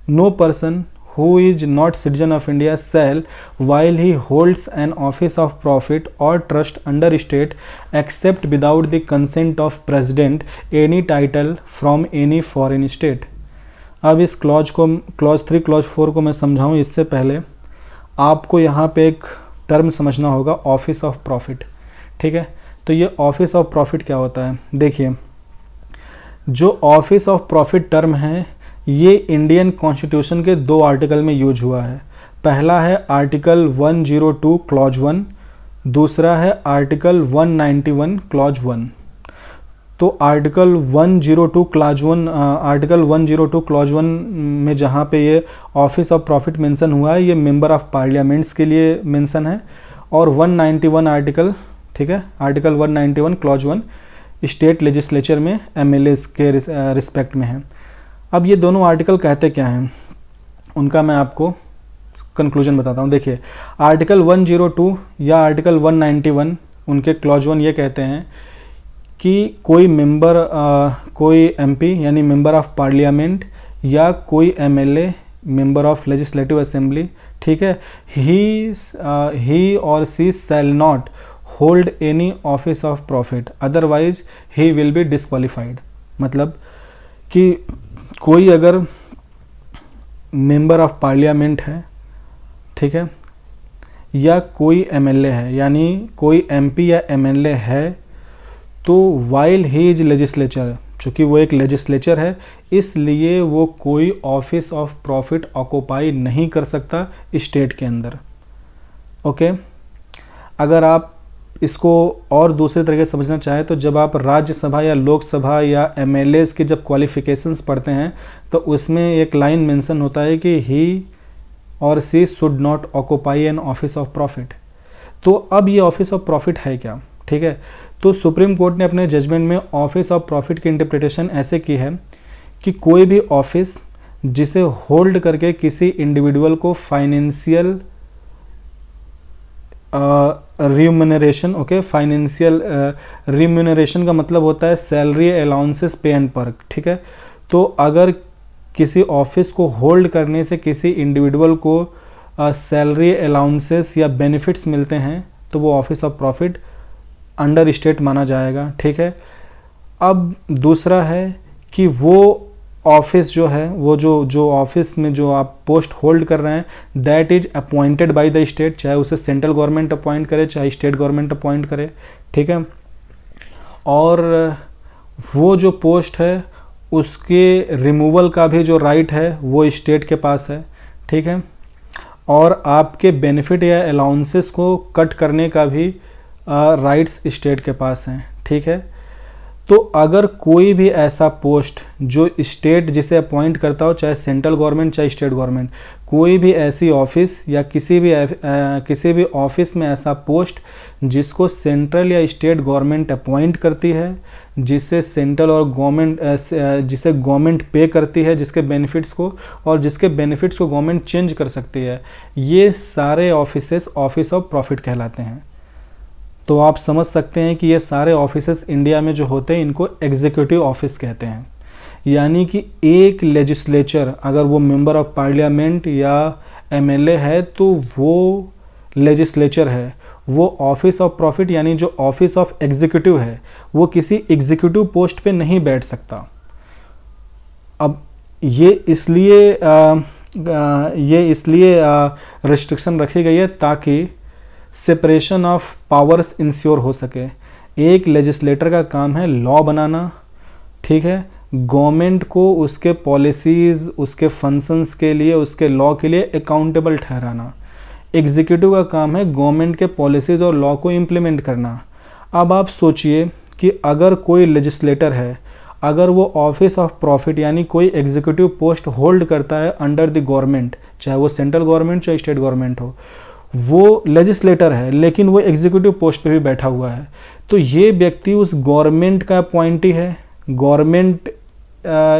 no person who is not citizen of India shall while he holds an office of profit और trust under state except without the consent of president any title from any foreign state. अब इस क्लॉज 3 क्लॉज 4 को मैं समझाऊं इससे पहले आपको यहाँ पे एक टर्म समझना होगा, ऑफिस ऑफ प्रॉफिट, ठीक है। तो ये ऑफिस ऑफ प्रॉफिट क्या होता है? देखिए, जो ऑफिस ऑफ प्रॉफिट टर्म है ये इंडियन कॉन्स्टिट्यूशन के 2 आर्टिकल में यूज हुआ है। पहला है आर्टिकल 102 क्लॉज 1, दूसरा है आर्टिकल 191 क्लॉज 1। तो आर्टिकल 102 क्लॉज 1 में जहाँ पे ये ऑफिस ऑफ प्रॉफिट मेंशन हुआ है, ये मेंबर ऑफ पार्लियामेंट्स के लिए मेंशन है, और 191 आर्टिकल, ठीक है, आर्टिकल 191 क्लॉज 1 स्टेट लेजिस्लेचर में एमएलएस के रिस्पेक्ट में है। अब ये दोनों आर्टिकल कहते क्या हैं उनका मैं आपको कंक्लूजन बताता हूँ। देखिए, आर्टिकल 102 या आर्टिकल 191 उनके क्लॉज 1 ये कहते हैं कि कोई मेंबर, कोई एमपी यानी मेंबर ऑफ पार्लियामेंट या कोई MLA member of legislative assembly, ठीक है, ही और she shall not hold any office of profit otherwise he will be disqualified. मतलब कि कोई अगर मेंबर ऑफ पार्लियामेंट है, ठीक है, या कोई एमएलए है, यानी कोई एमपी या एमएलए है, तो वाइल ही इज लेजिस्लेचर, चूँकि वो एक लेजिस्लेचर है इसलिए वो कोई ऑफिस ऑफ प्रॉफिट ऑक्यूपाई नहीं कर सकता स्टेट के अंदर, ओके। अगर आप इसको और दूसरे तरीके से समझना चाहें तो जब आप राज्यसभा या लोकसभा या एमएलएस की जब क्वालिफिकेशंस पढ़ते हैं तो उसमें एक लाइन मेंशन होता है कि ही और she should not occupy an office of profit. तो अब ये ऑफिस ऑफ प्रॉफिट है क्या, ठीक है। तो सुप्रीम कोर्ट ने अपने जजमेंट में ऑफिस ऑफ प्रॉफिट की इंटरप्रिटेशन ऐसे की है कि कोई भी ऑफिस जिसे होल्ड करके किसी इंडिविजुअल को financial remuneration, okay, financial remuneration का मतलब होता है सैलरी, अलाउंसेस, पे एंड पर्क, ठीक है। तो अगर किसी ऑफिस को होल्ड करने से किसी इंडिविजुअल को सैलरी, अलाउंसेस या बेनिफिट्स मिलते हैं तो वो office of profit under state माना जाएगा, ठीक है। अब दूसरा है कि वो ऑफिस जो है, वो जो ऑफिस में जो आप पोस्ट होल्ड कर रहे हैं that is appointed by the state, चाहे उसे सेंट्रल गवर्नमेंट अपॉइंट करे चाहे स्टेट गवर्नमेंट अपॉइंट करे, ठीक है। और वो जो पोस्ट है उसके रिमूवल का भी जो राइट है वो स्टेट के पास है, ठीक है। और आपके बेनिफिट या अलाउंसेस को कट करने का भी राइट्स स्टेट के पास हैं। ठीक है, तो अगर कोई भी ऐसा पोस्ट जो स्टेट जिसे अपॉइंट करता हो, चाहे सेंट्रल गवर्नमेंट चाहे स्टेट गवर्नमेंट, कोई भी ऐसी ऑफिस या किसी भी ऑफिस में ऐसा पोस्ट जिसको सेंट्रल या स्टेट गवर्नमेंट अपॉइंट करती है, जिसे सेंट्रल और जिसे गवर्नमेंट पे करती है, जिसके बेनिफिट्स को, और जिसके बेनिफिट्स को गवर्नमेंट चेंज कर सकती है, ये सारे ऑफिसेस ऑफिस ऑफ प्रॉफिट कहलाते हैं। तो आप समझ सकते हैं कि ये सारे ऑफिसेस इंडिया में जो होते हैं इनको एग्जीक्यूटिव ऑफिस कहते हैं। यानी कि एक लेजिस्लेचर अगर वो मेंबर ऑफ पार्लियामेंट या एमएलए है तो वो लेजिस्लेचर है। वो ऑफिस ऑफ प्रॉफिट यानी जो ऑफिस ऑफ एग्जीक्यूटिव है वो किसी एग्जीक्यूटिव पोस्ट पे नहीं बैठ सकता। अब ये इसलिए रिस्ट्रिक्शन रखी गई है ताकि सेपरेशन ऑफ पावर्स इंश्योर हो सके। एक लेजिस्लेटर का काम है लॉ बनाना, ठीक है, गवर्नमेंट को उसके पॉलिसीज़, उसके फंक्शंस के लिए, उसके लॉ के लिए अकाउंटेबल ठहराना। एग्जीक्यूटिव का काम है गवर्नमेंट के पॉलिसीज़ और लॉ को इम्प्लीमेंट करना। अब आप सोचिए कि अगर कोई लेजिस्लेटर है, अगर वो ऑफिस ऑफ प्रॉफिट यानी कोई एग्जीक्यूटिव पोस्ट होल्ड करता है अंडर द गवर्नमेंट, चाहे वो सेंट्रल गवर्नमेंट चाहे स्टेट गवर्नमेंट हो, वो लेजिस्लेटर है लेकिन वो एग्जीक्यूटिव पोस्ट पे भी बैठा हुआ है, तो ये व्यक्ति उस गवर्नमेंट का अपॉइंटी है, गवर्नमेंट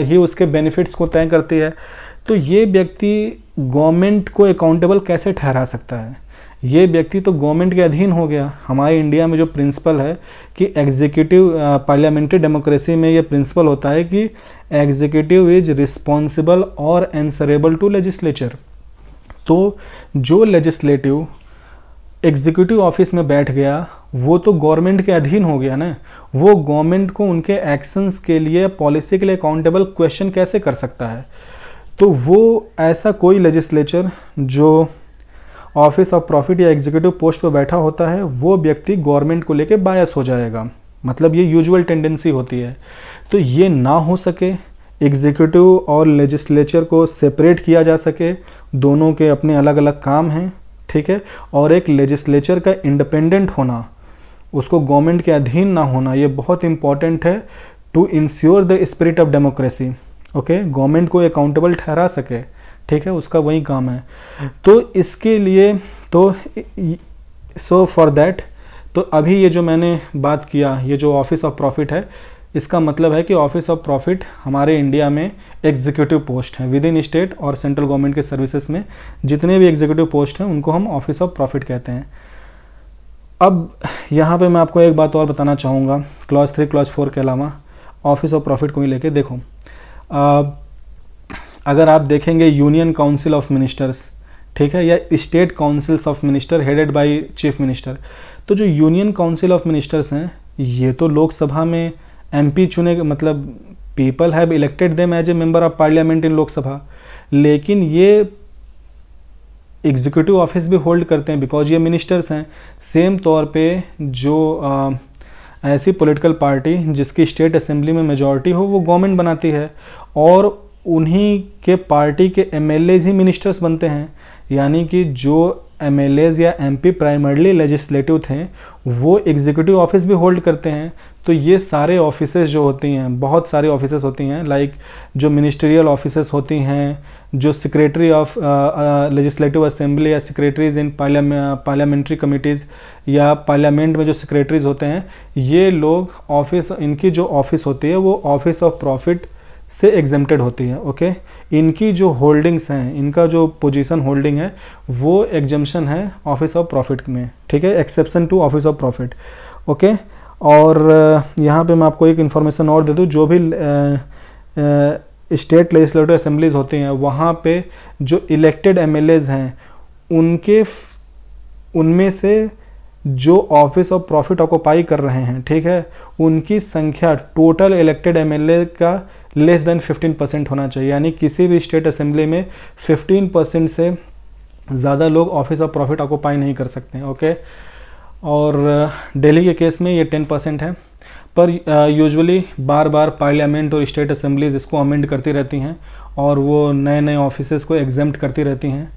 ही उसके बेनिफिट्स को तय करती है। तो ये व्यक्ति गवर्नमेंट को अकाउंटेबल कैसे ठहरा सकता है? ये व्यक्ति तो गवर्नमेंट के अधीन हो गया। हमारे इंडिया में जो प्रिंसिपल है कि एग्जीक्यूटिव, पार्लियामेंट्री डेमोक्रेसी में ये प्रिंसिपल होता है कि एग्जीक्यूटिव इज रिस्पॉन्सिबल और एंसरेबल टू लेजिस्लेचर। तो जो लेजिस्लेटिव एग्जीक्यूटिव ऑफिस में बैठ गया वो तो गवर्नमेंट के अधीन हो गया ना, वो गवर्नमेंट को उनके एक्शंस के लिए, पॉलिसी के लिए अकाउंटेबल क्वेश्चन कैसे कर सकता है? तो वो ऐसा कोई लेजिस्लेचर जो ऑफिस ऑफ प्रॉफिट या एग्जीक्यूटिव पोस्ट पर बैठा होता है वो व्यक्ति गवर्नमेंट को लेके बायस हो जाएगा। मतलब ये यूजुअल टेंडेंसी होती है। तो ये ना हो सके, एग्जीक्यूटिव और लेजिस्लेचर को सेपरेट किया जा सके, दोनों के अपने अलग अलग काम हैं, ठीक है। और एक लेजिस्लेचर का इंडिपेंडेंट होना, उसको गवर्नमेंट के अधीन ना होना, ये बहुत इंपॉर्टेंट है to ensure the spirit of democracy. Okay, government को अकाउंटेबल ठहरा सके, ठीक है, उसका वही काम है। तो इसके लिए तो सो फॉर दैट, तो अभी ये जो मैंने बात किया, ये जो ऑफिस ऑफ प्रॉफिट है, इसका मतलब है कि ऑफिस ऑफ प्रॉफिट हमारे इंडिया में एग्जीक्यूटिव पोस्ट हैं। विद इन स्टेट और सेंट्रल गवर्नमेंट के सर्विसेज में जितने भी एग्जीक्यूटिव पोस्ट हैं उनको हम ऑफिस ऑफ प्रॉफिट कहते हैं। अब यहाँ पे मैं आपको एक बात और बताना चाहूँगा, क्लॉज 3 क्लॉज 4 के अलावा ऑफिस ऑफ प्रॉफिट को ही लेके देखो। अगर आप देखेंगे यूनियन काउंसिल ऑफ मिनिस्टर्स, ठीक है, या state councils of minister headed by chief minister, तो जो यूनियन काउंसिल ऑफ मिनिस्टर्स हैं ये तो लोकसभा में एमपी चुने, मतलब people have elected them as a member of parliament in Lok Sabha, लेकिन ये एग्जीक्यूटिव ऑफिस भी होल्ड करते हैं बिकॉज ये मिनिस्टर्स हैं। सेम तौर पे जो ऐसी पॉलिटिकल पार्टी जिसकी स्टेट असेंबली में मेजॉरिटी हो वो गवर्नमेंट बनाती है और उन्हीं के पार्टी के एमएलएज ही मिनिस्टर्स बनते हैं। यानी कि जो एमएलएज या एमपी प्राइमरली लेजिस्लेटिव थे वो एग्जीक्यूटिव ऑफिस भी होल्ड करते हैं। तो ये सारे ऑफिसेस जो होती हैं, बहुत सारी ऑफिसेस होती हैं, लाइक जो मिनिस्ट्रियल ऑफिसेस होती हैं, जो सेक्रेटरी ऑफ लेजिस्लेटिव असेंबली या सेक्रेटरीज इन पार्लियामेंट्री कमिटीज़ या पार्लियामेंट में जो सेक्रेटरीज होते हैं, ये लोग ऑफिस, इनकी जो ऑफिस होती है वो ऑफिस ऑफ प्रॉफिट से एग्जेम्प्टेड होती है। ओके, इनकी जो होल्डिंग्स हैं, इनका जो पोजीशन होल्डिंग है वो एग्जम्पशन है ऑफिस ऑफ प्रॉफिट में, ठीक है, exception to office of profit. Okay, और यहाँ पे मैं आपको एक इन्फॉर्मेशन और दे दूँ, जो भी स्टेट लेजिस्लेटिव असेंबलीज होती हैं वहाँ पे जो इलेक्टेड एमएलएज हैं उनमें से जो ऑफिस ऑफ प्रॉफिट ऑक्यूपाई कर रहे हैं, ठीक है, उनकी संख्या टोटल इलेक्टेड एमएलए का लेस देन 15% होना चाहिए। यानी किसी भी स्टेट असेंबली में 15% से ज़्यादा लोग ऑफिस ऑफ प्रॉफिट ऑक्यूपाई नहीं कर सकते हैं। ओके, और दिल्ली के केस में ये 10% है, पर यूजुअली बार बार पार्लियामेंट और स्टेट असेंबलीज इसको अमेंड करती रहती हैं और वो नए नए ऑफिसेस को एग्जेम्प्ट करती रहती हैं।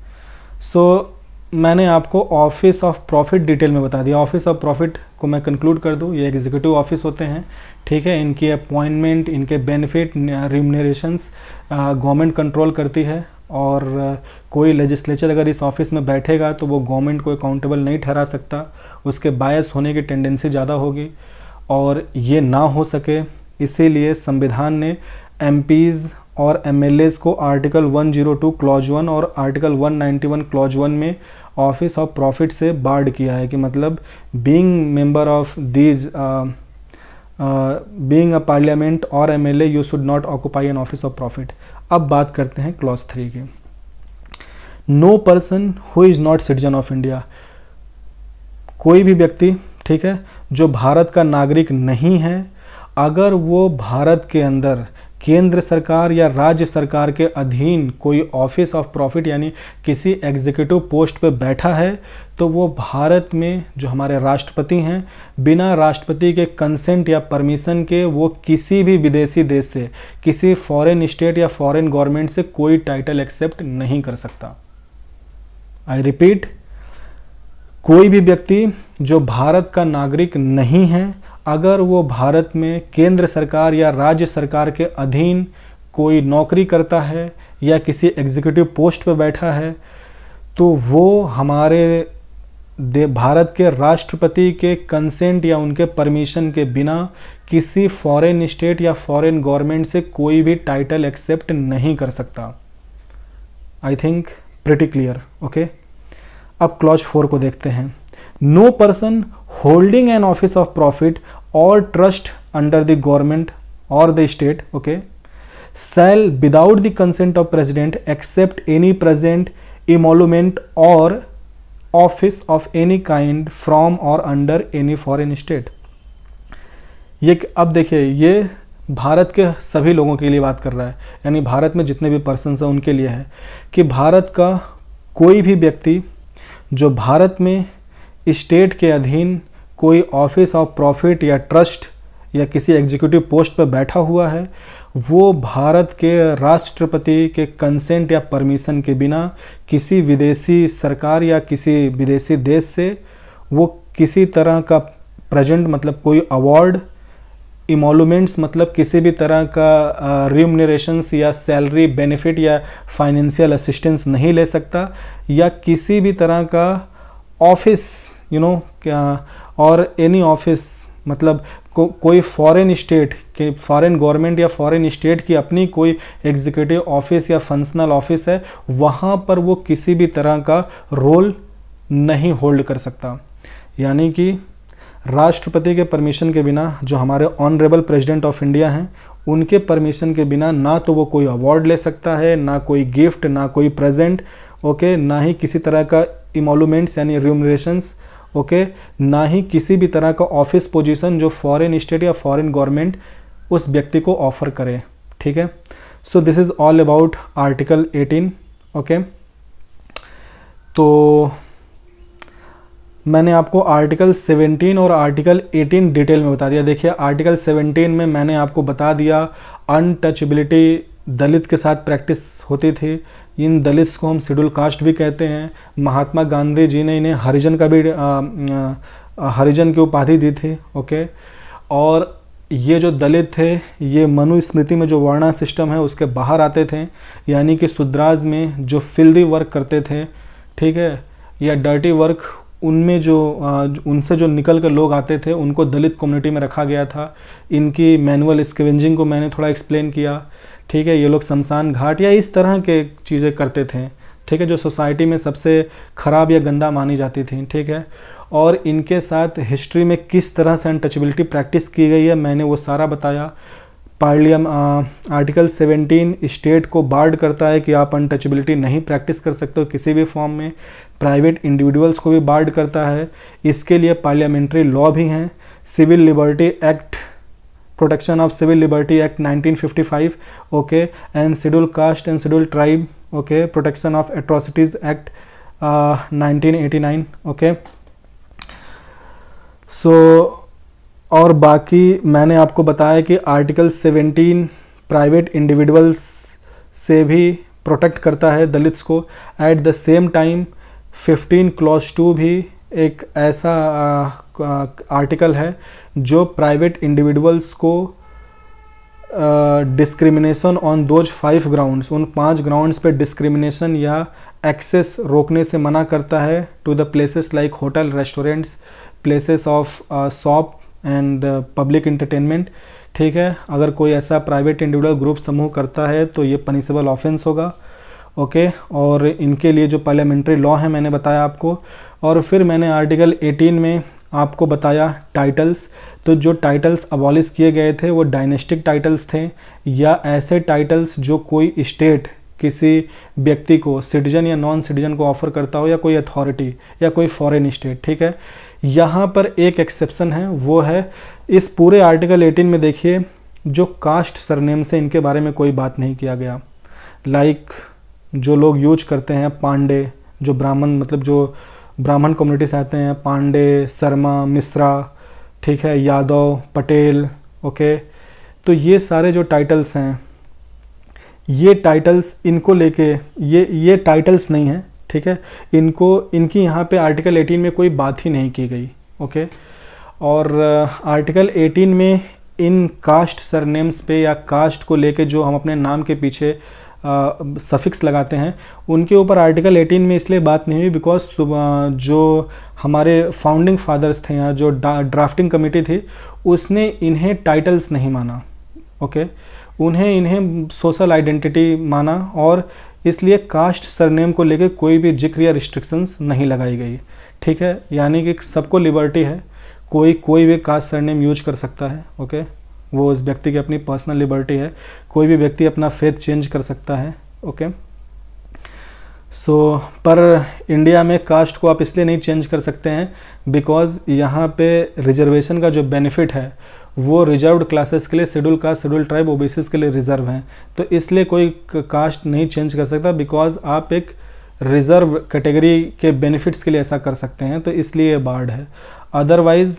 सो मैंने आपको ऑफिस ऑफ प्रॉफिट डिटेल में बता दिया। ऑफिस ऑफ प्रॉफिट को मैं कंक्लूड कर दूं, ये एग्जीक्यूटिव ऑफिस होते हैं, ठीक है। इनकी अपॉइंटमेंट, इनके बेनिफिट, रिम्यूनरेशंस गवर्नमेंट कंट्रोल करती है, और कोई लेजिस्लेचर अगर इस ऑफिस में बैठेगा तो वो गवर्नमेंट को अकाउंटेबल नहीं ठहरा सकता, उसके बायस होने की टेंडेंसी ज़्यादा होगी, और ये ना हो सके इसीलिए संविधान ने एमपीज़ और एमएलएज़ को आर्टिकल 102 क्लॉज 1 और आर्टिकल 191 क्लॉज 1 में ऑफिस ऑफ प्रॉफिट से बार्ड किया है कि मतलब being member of these being a parliament और MLA you should not occupy an office of profit. अब बात करते हैं क्लॉज 3 की। No person who is not citizen of India, कोई भी व्यक्ति, ठीक है, जो भारत का नागरिक नहीं है, अगर वो भारत के अंदर केंद्र सरकार या राज्य सरकार के अधीन कोई ऑफिस ऑफ प्रॉफिट यानी किसी एग्जीक्यूटिव पोस्ट पे बैठा है, तो वो भारत में जो हमारे राष्ट्रपति हैं, बिना राष्ट्रपति के कंसेंट या परमिशन के वो किसी भी विदेशी देश से, किसी फॉरेन स्टेट या फॉरेन गवर्नमेंट से कोई टाइटल एक्सेप्ट नहीं कर सकता। आई रिपीट, कोई भी व्यक्ति जो भारत का नागरिक नहीं है, अगर वो भारत में केंद्र सरकार या राज्य सरकार के अधीन कोई नौकरी करता है या किसी एग्जीक्यूटिव पोस्ट पर बैठा है, तो वो हमारे भारत के राष्ट्रपति के कंसेंट या उनके परमिशन के बिना किसी फॉरेन स्टेट या फॉरेन गवर्नमेंट से कोई भी टाइटल एक्सेप्ट नहीं कर सकता। I think pretty clear, okay. अब क्लॉज 4 को देखते हैं। No person holding an office of profit और ट्रस्ट अंडर द गवर्नमेंट और the state, okay, shall without the consent of president accept any present emolument or office of any kind from or under any foreign state। ये अब देखिए, ये भारत के सभी लोगों के लिए बात कर रहा है, यानी भारत में जितने भी पर्सन्स हैं उनके लिए है कि भारत का कोई भी व्यक्ति जो भारत में स्टेट के अधीन कोई ऑफिस ऑफ प्रॉफिट या ट्रस्ट या किसी एग्जीक्यूटिव पोस्ट पर बैठा हुआ है, वो भारत के राष्ट्रपति के कंसेंट या परमिशन के बिना किसी विदेशी सरकार या किसी विदेशी देश से वो किसी तरह का प्रेजेंट मतलब कोई अवार्ड, इमोलूमेंट्स मतलब किसी भी तरह का रिम्यूनरेशंस या सैलरी बेनिफिट या फाइनेंशियल असिस्टेंस नहीं ले सकता, या किसी भी तरह का ऑफिस क्या और एनी ऑफिस मतलब कोई फॉरेन स्टेट के फॉरेन गवर्नमेंट या फॉरेन स्टेट की अपनी कोई एग्जीक्यूटिव ऑफिस या फंक्शनल ऑफिस है, वहाँ पर वो किसी भी तरह का रोल नहीं होल्ड कर सकता। यानी कि राष्ट्रपति के परमिशन के बिना जो हमारे ऑनरेबल प्रेसिडेंट ऑफ इंडिया हैं, उनके परमिशन के बिना ना तो वो कोई अवार्ड ले सकता है, ना कोई गिफ्ट, ना कोई प्रेजेंट, ओके, ना ही किसी तरह का इमोलूमेंट्स यानी रिम्यूनरेशंस, ओके, ना ही किसी भी तरह का ऑफिस पोजीशन जो फॉरेन स्टेट या फॉरेन गवर्नमेंट उस व्यक्ति को ऑफर करे। ठीक है, सो this is all about article 18, okay. तो मैंने आपको आर्टिकल 17 और आर्टिकल 18 डिटेल में बता दिया। देखिए, आर्टिकल 17 में मैंने आपको बता दिया अनटचेबिलिटी दलित के साथ प्रैक्टिस होती थी। इन दलित्स को हम शेड्यूल कास्ट भी कहते हैं। महात्मा गांधी जी ने इन्हें हरिजन का भी हरिजन की उपाधि दी थी, ओके। और ये जो दलित थे ये मनुस्मृति में जो वर्णा सिस्टम है उसके बाहर आते थे, यानी कि शुद्राज में जो फिल्दी वर्क करते थे, ठीक है, या डर्टी वर्क, उनमें जो उनसे जो निकल कर लोग आते थे उनको दलित कम्युनिटी में रखा गया था। इनकी मैनुअल स्कैवेंजिंग को मैंने थोड़ा एक्सप्लेन किया, ठीक है। ये लोग शमशान घाट या इस तरह के चीज़ें करते थे, ठीक है, जो सोसाइटी में सबसे ख़राब या गंदा मानी जाती थी, ठीक है। और इनके साथ हिस्ट्री में किस तरह से अनटचेबिलिटी प्रैक्टिस की गई है मैंने वो सारा बताया। आर्टिकल 17 स्टेट को बार्ड करता है कि आप अनटचेबिलिटी नहीं प्रैक्टिस कर सकते हो किसी भी फॉर्म में। प्राइवेट इंडिविजुअल्स को भी बार्ड करता है। इसके लिए पार्लियामेंट्री लॉ भी हैं। Civil liberty act, protection of civil liberty act 1955, okay, and schedule caste and schedule tribe, okay, protection of atrocities act 1989, okay. So और बाकी मैंने आपको बताया कि आर्टिकल 17 प्राइवेट इंडिविजुअल्स से भी प्रोटेक्ट करता है दलित्स को। At the same time 15 clause 2 भी एक ऐसा आर्टिकल है जो प्राइवेट इंडिविजुअल्स को डिस्क्रिमिनेशन ऑन दोज 5 ग्राउंड्स, उन 5 ग्राउंड्स पे डिस्क्रिमिनेशन या एक्सेस रोकने से मना करता है to the places like hotel, restaurants, places of shop and public entertainment. ठीक है, अगर कोई ऐसा प्राइवेट इंडिविजुअल ग्रुप समूह करता है तो ये पनिशेबल ऑफेंस होगा। ओके, और इनके लिए जो पार्लियामेंट्री लॉ है मैंने बताया आपको। और फिर मैंने आर्टिकल 18 में आपको बताया टाइटल्स। तो जो टाइटल्स अबॉलिश किए गए थे वो डायनेस्टिक टाइटल्स थे, या ऐसे टाइटल्स जो कोई स्टेट किसी व्यक्ति को, सिटीजन या नॉन सिटीजन को ऑफर करता हो, या कोई अथॉरिटी या कोई फॉरेन स्टेट। ठीक है, यहाँ पर एक एक्सेप्शन है, वो है इस पूरे आर्टिकल 18 में देखिए जो कास्ट सरनेम से इनके बारे में कोई बात नहीं किया गया। लाइक जो लोग यूज करते हैं पांडे, जो ब्राह्मण, मतलब जो ब्राह्मण कम्युनिटी से आते हैं, पांडे, शर्मा, मिश्रा, ठीक है, यादव, पटेल। ओके, तो ये सारे जो टाइटल्स हैं, ये टाइटल्स इनको लेके ये टाइटल्स नहीं है। ठीक है, इनकी यहाँ पे आर्टिकल 18 में कोई बात ही नहीं की गई। ओके, और आर्टिकल 18 में इन कास्ट सरनेम्स पे या कास्ट को लेके जो हम अपने नाम के पीछे सफिक्स लगाते हैं, उनके ऊपर आर्टिकल 18 में इसलिए बात नहीं हुई बिकॉज जो हमारे फाउंडिंग फादर्स थे या जो ड्राफ्टिंग कमेटी थी उसने इन्हें टाइटल्स नहीं माना। ओके, इन्हें सोशल आइडेंटिटी माना, और इसलिए कास्ट सरनेम को लेकर कोई भी जिक्र या रिस्ट्रिक्शंस नहीं लगाई गई। ठीक है, यानी कि सबको लिबर्टी है, कोई भी कास्ट सरनेम यूज कर सकता है। ओके, वो उस व्यक्ति की अपनी पर्सनल लिबर्टी है, कोई भी व्यक्ति अपना फेथ चेंज कर सकता है। ओके, सो पर इंडिया में कास्ट को आप इसलिए नहीं चेंज कर सकते हैं बिकॉज यहाँ पे रिजर्वेशन का जो बेनिफिट है वो रिजर्व्ड क्लासेस के लिए, schedule caste, schedule tribe, OBCs के लिए रिजर्व हैं। तो इसलिए कोई कास्ट नहीं चेंज कर सकता बिकॉज आप एक रिजर्व कैटेगरी के बेनिफिट्स के लिए ऐसा कर सकते हैं, तो इसलिए बार्ड है। अदरवाइज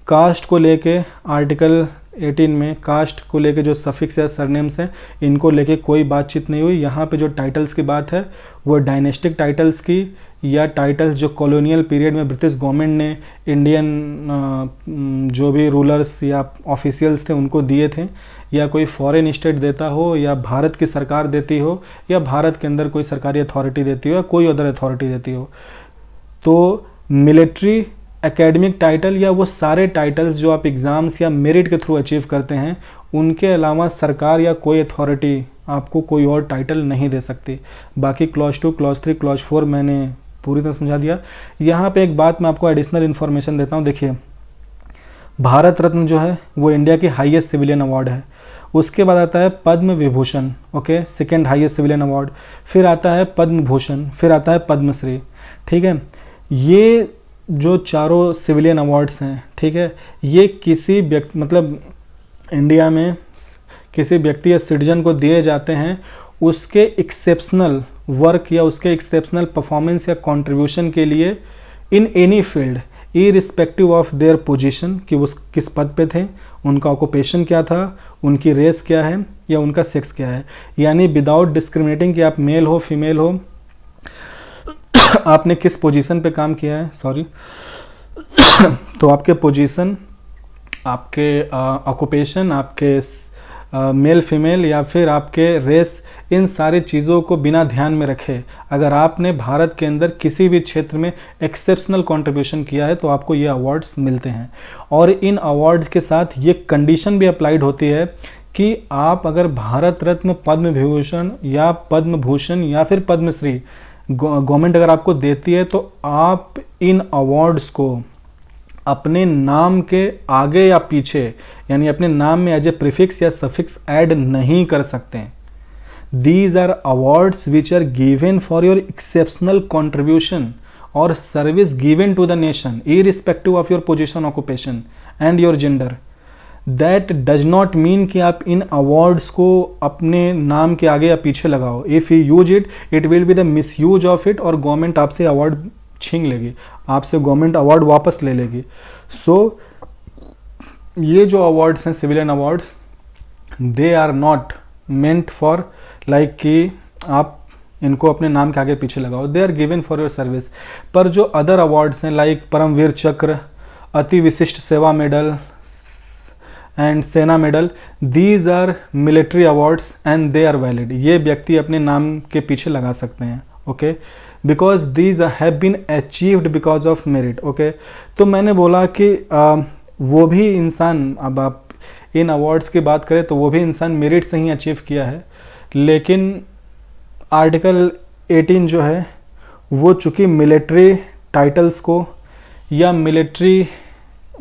कास्ट को लेके आर्टिकल 18 में कास्ट को लेके जो सफिक्स या सरनेम्स हैं इनको लेके कोई बातचीत नहीं हुई। यहाँ पे जो टाइटल्स की बात है वो डायनेस्टिक टाइटल्स की, या टाइटल्स जो कॉलोनियल पीरियड में ब्रिटिश गवर्नमेंट ने इंडियन जो भी रूलर्स या ऑफिशियल्स थे उनको दिए थे, या कोई फॉरेन स्टेट देता हो, या भारत की सरकार देती हो, या भारत के अंदर कोई सरकारी अथॉरिटी देती हो, या कोई अदर अथॉरिटी देती हो। तो मिलिट्री, एकेडमिक टाइटल या वो सारे टाइटल्स जो आप एग्ज़ाम्स या मेरिट के थ्रू अचीव करते हैं, उनके अलावा सरकार या कोई अथॉरिटी आपको कोई और टाइटल नहीं दे सकती। बाकी क्लॉज 2, क्लॉज 3, क्लॉज 4 मैंने पूरी तरह समझा दिया। यहाँ पे एक बात मैं आपको एडिशनल इन्फॉर्मेशन देता हूँ। देखिए, भारत रत्न जो है वो इंडिया की हाईएस्ट सिविलियन अवार्ड है। उसके बाद आता है Padma Vibhushan, okay, second highest civilian award. फिर आता है पद्म भूषण, फिर आता है पद्मश्री। ठीक है, ये जो चारों सिविलियन अवार्ड्स हैं, ठीक है, ये किसी व्यक्ति, मतलब इंडिया में किसी व्यक्ति या सिटीजन को दिए जाते हैं उसके एक्सेप्शनल वर्क या उसके एक्सेप्शनल परफॉर्मेंस या कंट्रीब्यूशन के लिए in any field, irrespective of their position, कि वो किस पद पे थे, उनका ऑक्यूपेशन क्या था, उनकी रेस क्या है, या उनका सेक्स क्या है। यानी विदाउट डिस्क्रिमिनेटिंग कि आप मेल हो, फीमेल हो, आपने किस पोजीशन पे काम किया है, सॉरी, तो आपके पोजीशन, आपके ऑक्यूपेशन, आपके मेल फीमेल, या फिर आपके रेस, इन सारी चीज़ों को बिना ध्यान में रखे अगर आपने भारत के अंदर किसी भी क्षेत्र में एक्सेप्शनल कंट्रीब्यूशन किया है तो आपको ये अवार्ड्स मिलते हैं। और इन अवार्ड्स के साथ ये कंडीशन भी अप्लाइड होती है कि आप अगर भारत रत्न, पद्म विभूषण या पद्म भूषण या फिर पद्मश्री गवर्नमेंट अगर आपको देती है तो आप इन अवार्ड्स को अपने नाम के आगे या पीछे, यानी अपने नाम में एज ए प्रीफिक्स या सफिक्स ऐड नहीं कर सकते। These are awards which are given for your exceptional contribution और service given to the nation irrespective of your position, occupation and your gender. That does not mean कि आप इन अवार्ड्स को अपने नाम के आगे या पीछे लगाओ। If you use it, it will be the miss use of it, और गवर्नमेंट आपसे अवार्ड छीन लेगी, आपसे गवर्नमेंट अवार्ड वापस ले लेगी। सो ये जो अवार्ड्स हैं, civilian awards, they are not meant for like कि आप इनको अपने नाम के आगे पीछे लगाओ, they are given for your service. पर जो अदर अवार्ड्स हैं like Paramvir Chakra, Ati Vishisht Seva medal and Sena medal, these are military awards and they are valid. ये व्यक्ति अपने नाम के पीछे लगा सकते हैं, okay, because these have been achieved because of merit, okay. तो मैंने बोला कि वो भी इंसान, अब आप इन अवार्ड्स की बात करें तो वो भी इंसान मेरिट से ही अचीव किया है, लेकिन आर्टिकल 18 जो है वो चूँकि मिलिट्री टाइटल्स को या मिलिट्री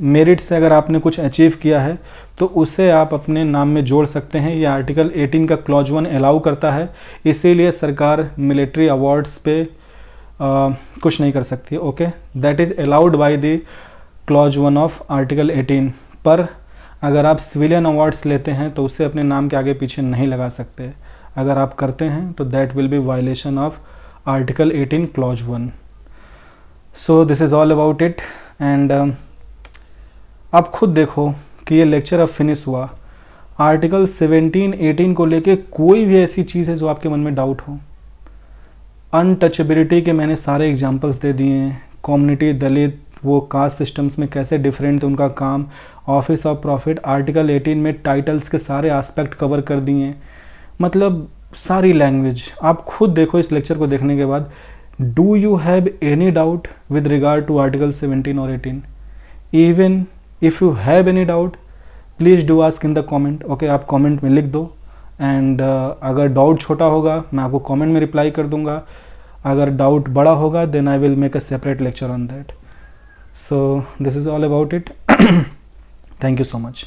मेरिट से अगर आपने कुछ अचीव किया है तो उसे आप अपने नाम में जोड़ सकते हैं। ये आर्टिकल 18 का क्लॉज 1 अलाउ करता है, इसीलिए सरकार मिलिट्री अवार्ड्स पे कुछ नहीं कर सकती, okay. That is allowed by the clause 1 of article 18। पर अगर आप सिविलियन अवार्ड्स लेते हैं तो उसे अपने नाम के आगे पीछे नहीं लगा सकते। अगर आप करते हैं तो that will be violation of article 18 clause 1। So this is all about it. And आप खुद देखो कि ये लेक्चर अब फिनिश हुआ। आर्टिकल 17, 18 को लेके कोई भी ऐसी चीज़ है जो आपके मन में डाउट हो? अनटचेबिलिटी के मैंने सारे एग्जांपल्स दे दिए हैं। कम्युनिटी, दलित, वो कास्ट सिस्टम्स में कैसे डिफरेंट थे उनका काम। ऑफिस ऑफ प्रॉफिट, आर्टिकल 18 में टाइटल्स के सारे एस्पेक्ट कवर कर दिए हैं। मतलब सारी लैंग्वेज आप खुद देखो इस लेक्चर को देखने के बाद। Do you have any doubt with regard to article 17 और 18? Even if you have any doubt please do ask in the comment, okay. आप कमेंट में लिख दो एंड अगर डाउट छोटा होगा मैं आपको कमेंट में रिप्लाई कर दूंगा। अगर डाउट बड़ा होगा then I will make a separate lecture on that. So this is all about it. Thank you so much.